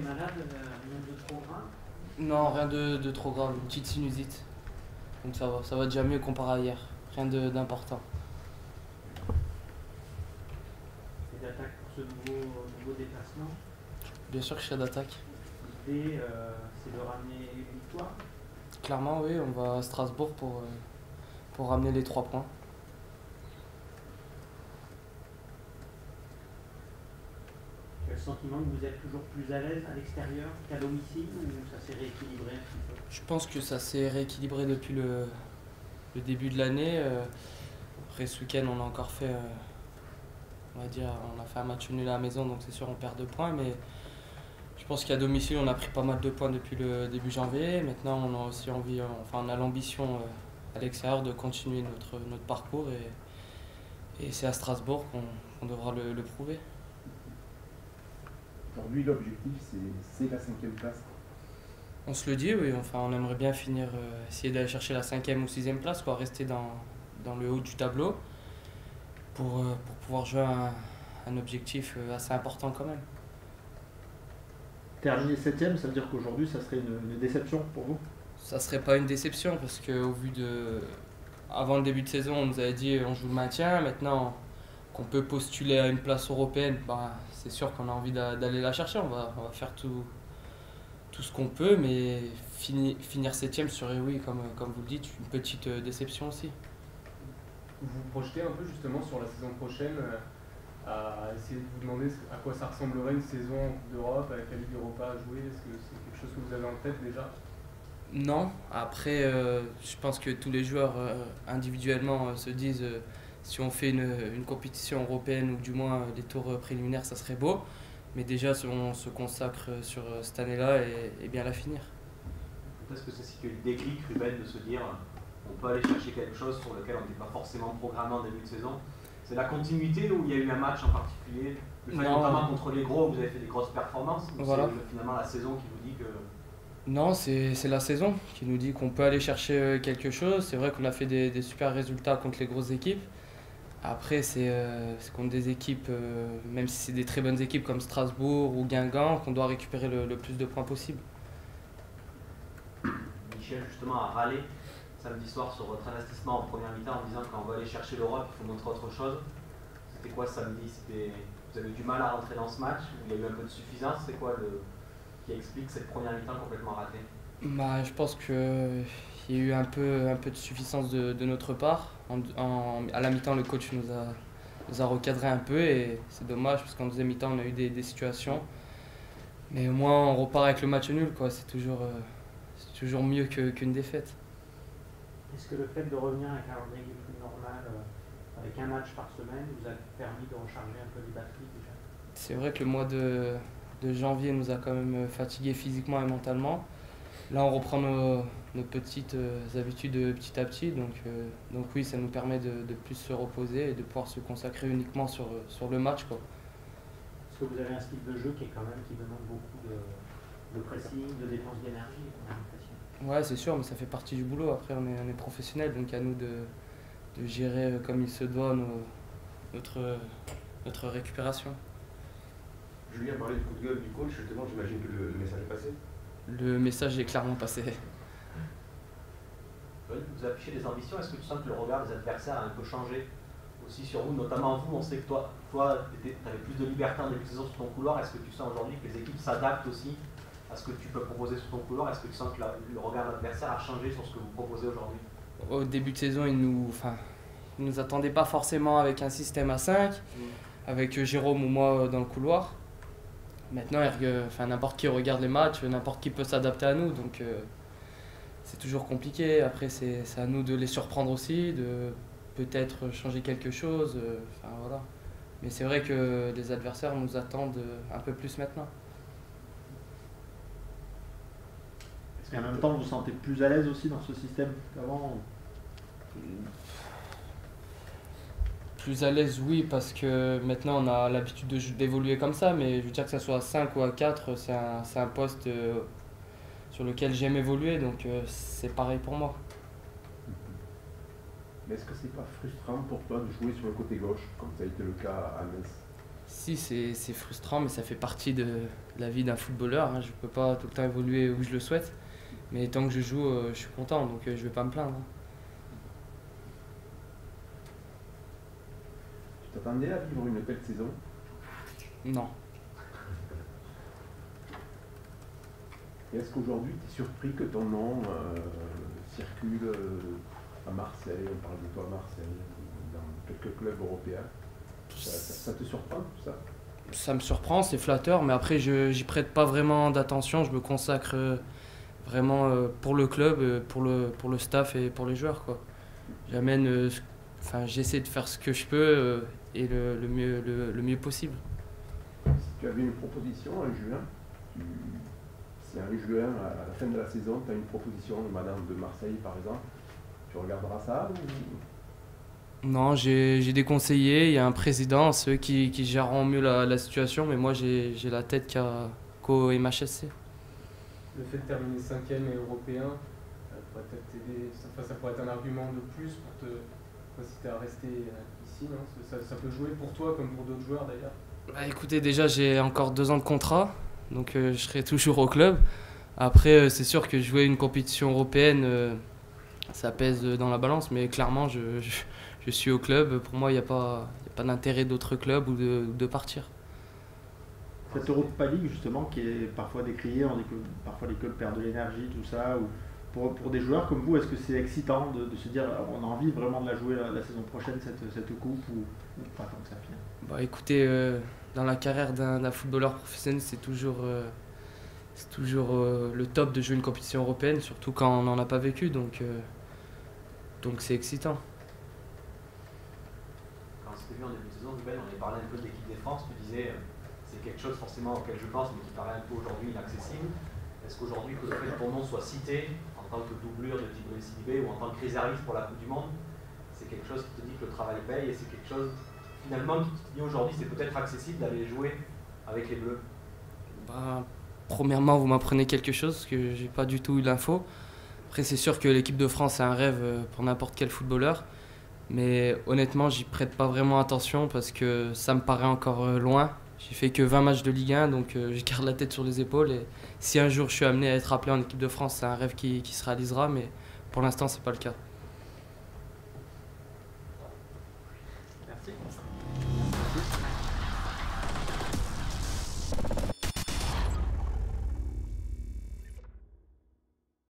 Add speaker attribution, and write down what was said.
Speaker 1: malade, rien de trop grave?
Speaker 2: Non, rien de trop grave, une petite sinusite. Donc ça va déjà mieux comparé à hier. Rien d'important.
Speaker 1: Et d'attaque pour ce nouveau déplacement.
Speaker 2: Bien sûr que je serai d'attaque.
Speaker 1: L'idée, c'est de ramener une victoire.
Speaker 2: Clairement, oui, on va à Strasbourg pour ramener les 3 points.
Speaker 1: Tu as le sentiment que vous êtes toujours plus à l'aise à l'extérieur qu'à domicile ou ça s'est rééquilibré un petit peu?
Speaker 2: Je pense que ça s'est rééquilibré depuis le début de l'année. Après ce week-end, on a encore fait, on va dire, on a fait un match nul à la maison, donc c'est sûr on perd 2 points. Mais je pense qu'à domicile, on a pris pas mal de points depuis le début janvier. Maintenant, on a aussi envie, enfin on a l'ambition à l'extérieur de continuer notre parcours et c'est à Strasbourg qu'on devra le prouver.
Speaker 3: Aujourd'hui, l'objectif, c'est la 5e place.
Speaker 2: On se le dit, oui, enfin on aimerait bien finir, essayer d'aller chercher la 5e ou 6e place, quoi, rester dans le haut du tableau pour pouvoir jouer un objectif assez important quand même.
Speaker 4: Terminer 7ème, ça veut dire qu'aujourd'hui, ça serait une déception pour vous?
Speaker 2: Ça serait pas une déception parce qu'au vu avant le début de saison, on nous avait dit on joue le maintien. Maintenant qu'on peut postuler à une place européenne, bah, c'est sûr qu'on a envie d'aller la chercher. On va faire tout ce qu'on peut, mais finir 7ème serait, oui, comme vous le dites, une petite déception aussi.
Speaker 5: Vous vous projetez un peu justement sur la saison prochaine, à essayer de vous demander à quoi ça ressemblerait une saison en Coupe d'Europe avec la Ligue Europa à jouer? Est-ce que c'est quelque chose que vous avez en tête déjà?
Speaker 2: Non, après, je pense que tous les joueurs individuellement se disent si on fait une compétition européenne ou du moins des tours préliminaires, ça serait beau. Mais déjà, on se consacre sur cette année-là et bien la finir.
Speaker 6: Est-ce que c'est le déclic, Ruben, de se dire on peut aller chercher quelque chose sur lequel on n'était pas forcément programmé en début de saison? C'est la continuité où il y a eu un match en particulier, notamment contre les gros, où vous avez fait des grosses performances, ou
Speaker 2: voilà.
Speaker 6: c'est finalement la saison qui vous dit que...
Speaker 2: Non, c'est la saison qui nous dit qu'on peut aller chercher quelque chose. C'est vrai qu'on a fait des super résultats contre les grosses équipes. Après, c'est contre des équipes, même si c'est des très bonnes équipes comme Strasbourg ou Guingamp, qu'on doit récupérer le plus de points possible.
Speaker 6: Michel, justement, a râlé samedi soir sur votre investissement en première mi-temps en disant que quand on va aller chercher l'Europe, il faut montrer autre chose. C'était quoi samedi? Vous avez eu du mal à rentrer dans ce match? Il y a eu un peu de suffisance? C'est quoi qui explique cette première mi-temps complètement ratée?
Speaker 2: Bah, je pense qu'il y a eu un peu de suffisance de notre part. À la mi-temps, le coach nous a recadré un peu et c'est dommage parce qu'en deuxième mi-temps, on a eu des situations. Mais au moins, on repart avec le match nul, quoi. C'est toujours mieux qu'une défaite.
Speaker 1: Est-ce que le fait de revenir à un calendrier plus normal, avec un match par semaine, vous a permis de recharger un peu les batteries déjà?
Speaker 2: C'est vrai que le mois de janvier nous a quand même fatigués physiquement et mentalement. Là, on reprend nos petites habitudes petit à petit. Donc oui, ça nous permet de plus se reposer et de pouvoir se consacrer uniquement sur le match, quoi.
Speaker 1: Est-ce que vous avez un style de jeu qui demande beaucoup de pressing, de dépense d'énergie, on a l'impression?
Speaker 2: Ouais, c'est sûr, mais ça fait partie du boulot. Après, on est professionnels, donc à nous de gérer comme il se doit notre récupération.
Speaker 3: Julien parlait du coup de gueule du coach, justement, j'imagine que le message est passé.
Speaker 2: Le message est clairement passé.
Speaker 6: Vous affichez des ambitions, est-ce que tu sens que le regard des adversaires a un peu changé aussi sur vous, notamment vous? On sait que toi tu avais plus de liberté en début de saison sur ton couloir. Est-ce que tu sens aujourd'hui que les équipes s'adaptent aussi à ce que tu peux proposer sur ton couloir? Est-ce que tu sens que le regard de l'adversaire a changé sur ce que vous proposez aujourd'hui?
Speaker 2: Au début de saison, ils nous attendaient pas forcément avec un système à 5, avec Jérôme ou moi dans le couloir. Maintenant, n'importe qui regarde les matchs, n'importe qui peut s'adapter à nous, donc c'est toujours compliqué. Après, c'est à nous de les surprendre aussi, de peut-être changer quelque chose. Voilà. Mais c'est vrai que les adversaires nous attendent un peu plus maintenant.
Speaker 4: Et en même temps, vous vous sentez plus à l'aise aussi dans ce système qu'avant?
Speaker 2: Plus à l'aise, oui, parce que maintenant on a l'habitude d'évoluer comme ça, mais je veux dire que ça soit à 5 ou à 4, c'est un poste sur lequel j'aime évoluer, donc c'est pareil pour moi.
Speaker 3: Mais est-ce que c'est pas frustrant pour toi de jouer sur le côté gauche, comme ça a été le cas à Metz?
Speaker 2: Si, c'est frustrant, mais ça fait partie de la vie d'un footballeur. Hein. Je ne peux pas tout le temps évoluer où je le souhaite. Mais tant que je joue, je suis content, donc je ne vais pas me plaindre. Hein.
Speaker 7: Tu t'attendais à vivre une belle saison?
Speaker 2: Non.
Speaker 7: Et est-ce qu'aujourd'hui, tu es surpris que ton nom circule à Marseille, on parle de toi à Marseille, dans quelques clubs européens? Ça te surprend tout ça?
Speaker 2: Ça me surprend, c'est flatteur, mais après, j'y prête pas vraiment d'attention. Je me consacre vraiment pour le club, pour le staff et pour les joueurs, quoi. J'essaie de faire ce que je peux et le mieux possible.
Speaker 7: Si tu avais une proposition en juin, si en juin, à la fin de la saison, tu as une proposition de Madame de Marseille, par exemple, tu regarderas ça ou...
Speaker 2: Non, j'ai des conseillers, il y a un président, ceux qui géreront mieux la situation, mais moi j'ai la tête qu'au MHSC.
Speaker 5: Le fait de terminer 5e et européen, pourrait peut-être t'aider, ça pourrait être un argument de plus pour t'inciter à rester ici, non? Ça peut jouer pour toi comme pour d'autres joueurs d'ailleurs.
Speaker 2: Bah, écoutez, déjà j'ai encore 2 ans de contrat, donc je serai toujours au club. Après, c'est sûr que jouer une compétition européenne, ça pèse dans la balance, mais clairement je suis au club. Pour moi, il n'y a pas d'intérêt d'autres clubs ou de partir.
Speaker 4: Cette Europa League, justement, qui est parfois décriée, on dit que parfois les clubs perdent de l'énergie, tout ça. Ou pour des joueurs comme vous, est-ce que c'est excitant de se dire on a envie vraiment de la jouer la saison prochaine, cette coupe, ou pas tant que ça finit?
Speaker 2: Bah, écoutez, dans la carrière d'un footballeur professionnel, c'est toujours le top de jouer une compétition européenne, surtout quand on n'en a pas vécu. Donc c'est excitant.
Speaker 6: Quand on s'était vu en début de saison, Ruben, on avait parlé un peu de l'équipe de France. Tu disais c'est quelque chose forcément auquel je pense, mais qui paraît un peu aujourd'hui inaccessible. Est-ce qu'aujourd'hui, que le fait que ton nom soit cité en tant que doublure de Djibril Sidibé ou en tant que réserviste pour la Coupe du Monde, c'est quelque chose qui te dit que le travail paye et c'est quelque chose finalement qui te dit aujourd'hui c'est peut-être accessible d'aller jouer avec les Bleus?
Speaker 2: Bah, premièrement, vous m'apprenez quelque chose parce que j'ai pas du tout eu l'info. Après, c'est sûr que l'équipe de France c'est un rêve pour n'importe quel footballeur, mais honnêtement, j'y prête pas vraiment attention parce que ça me paraît encore loin. J'ai fait que 20 matchs de Ligue 1, donc je garde la tête sur les épaules. Et si un jour je suis amené à être appelé en équipe de France, c'est un rêve qui se réalisera, mais pour l'instant, c'est pas le cas.